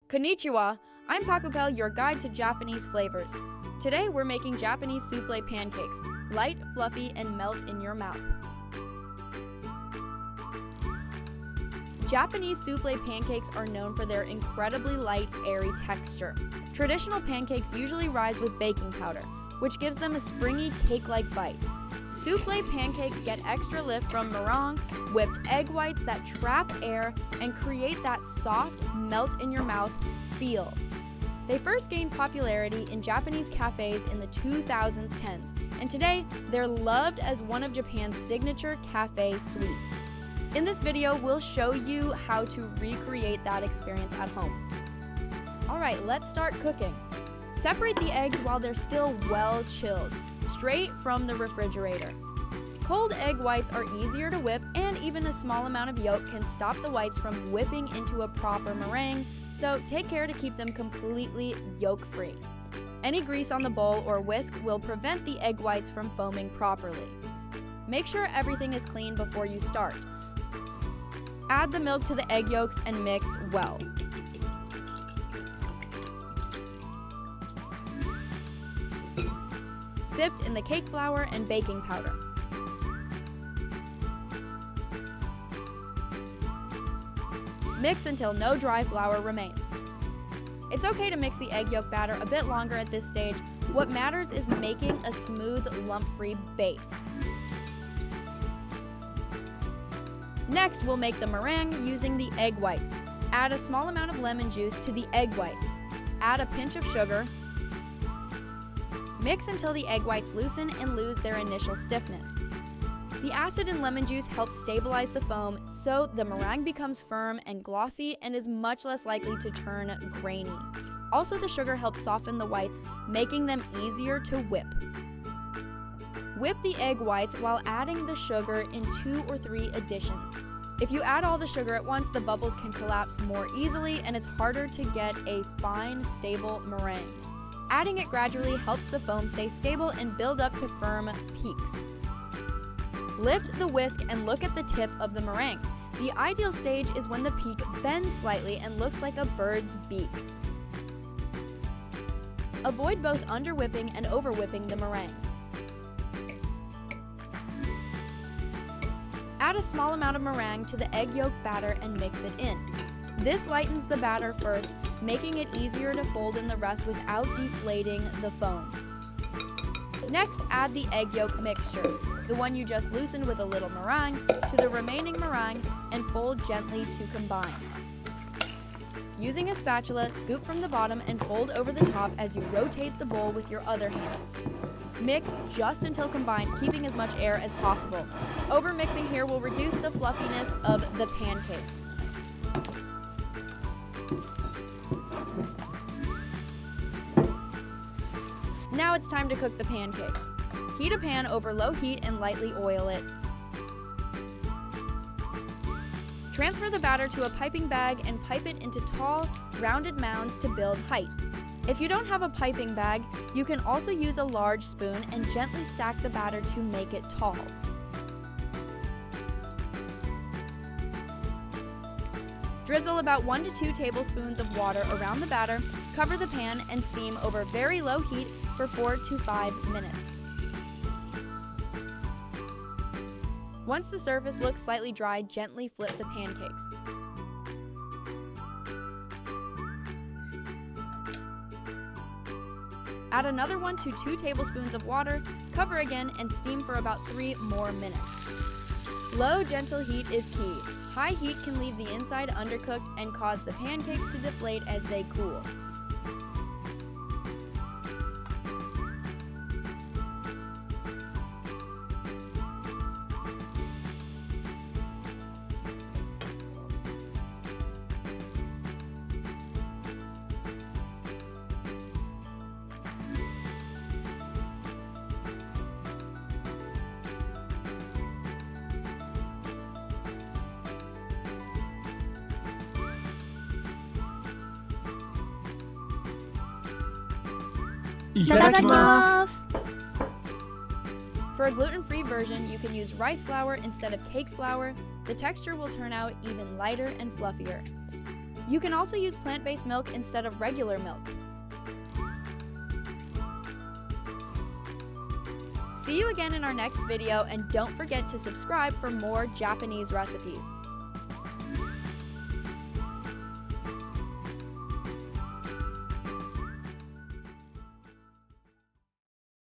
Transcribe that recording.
Konnichiwa, I'm Paqupel, your guide to Japanese flavors. Today we're making Japanese soufflé pancakes, light, fluffy, and melt in your mouth. Japanese soufflé pancakes are known for their incredibly light, airy texture. Traditional pancakes usually rise with baking powder, which gives them a springy, cake-like bite. Soufflé pancakes get extra lift from meringue, whipped egg whites that trap air and create that soft, melt-in-your-mouth feel. They first gained popularity in Japanese cafes in the 2010s, and today they're loved as one of Japan's signature cafe sweets. In this video, we'll show you how to recreate that experience at home. Alright, let's start cooking. Separate the eggs while they're still well chilled, straight from the refrigerator. Cold egg whites are easier to whip, and even a small amount of yolk can stop the whites from whipping into a proper meringue, so take care to keep them completely yolk-free. Any grease on the bowl or whisk will prevent the egg whites from foaming properly. Make sure everything is clean before you start. Add the milk to the egg yolks and mix well. Sift in the cake flour and baking powder. Mix until no dry flour remains. It's okay to mix the egg yolk batter a bit longer at this stage. What matters is making a smooth, lump-free base. Next, we'll make the meringue using the egg whites. Add a small amount of lemon juice to the egg whites. Add a pinch of sugar. Mix until the egg whites loosen and lose their initial stiffness. The acid in lemon juice helps stabilize the foam, so the meringue becomes firm and glossy and is much less likely to turn grainy. Also, the sugar helps soften the whites, making them easier to whip. Whip the egg whites while adding the sugar in 2 or 3 additions. If you add all the sugar at once, the bubbles can collapse more easily and it's harder to get a fine, stable meringue. Adding it gradually helps the foam stay stable and build up to firm peaks. Lift the whisk and look at the tip of the meringue. The ideal stage is when the peak bends slightly and looks like a bird's beak. Avoid both under-whipping and over-whipping the meringue. Add a small amount of meringue to the egg yolk batter and mix it in. This lightens the batter first, making it easier to fold in the rest without deflating the foam. Next, add the egg yolk mixture, the one you just loosened with a little meringue, to the remaining meringue and fold gently to combine. Using a spatula, scoop from the bottom and fold over the top as you rotate the bowl with your other hand. Mix just until combined, keeping as much air as possible. Over-mixing here will reduce the fluffiness of the pancakes. Now it's time to cook the pancakes. Heat a pan over low heat and lightly oil it. Transfer the batter to a piping bag and pipe it into tall, rounded mounds to build height. If you don't have a piping bag, you can also use a large spoon and gently stack the batter to make it tall. Drizzle about 1 to 2 tablespoons of water around the batter, cover the pan, and steam over very low heat for 4 to 5 minutes. Once the surface looks slightly dry, gently flip the pancakes. Add another 1 to 2 tablespoons of water, cover again, and steam for about 3 more minutes. Low, gentle heat is key. High heat can leave the inside undercooked and cause the pancakes to deflate as they cool. Itadakimasu. For a gluten-free version, you can use rice flour instead of cake flour. The texture will turn out even lighter and fluffier. You can also use plant-based milk instead of regular milk. See you again in our next video, and don't forget to subscribe for more Japanese recipes.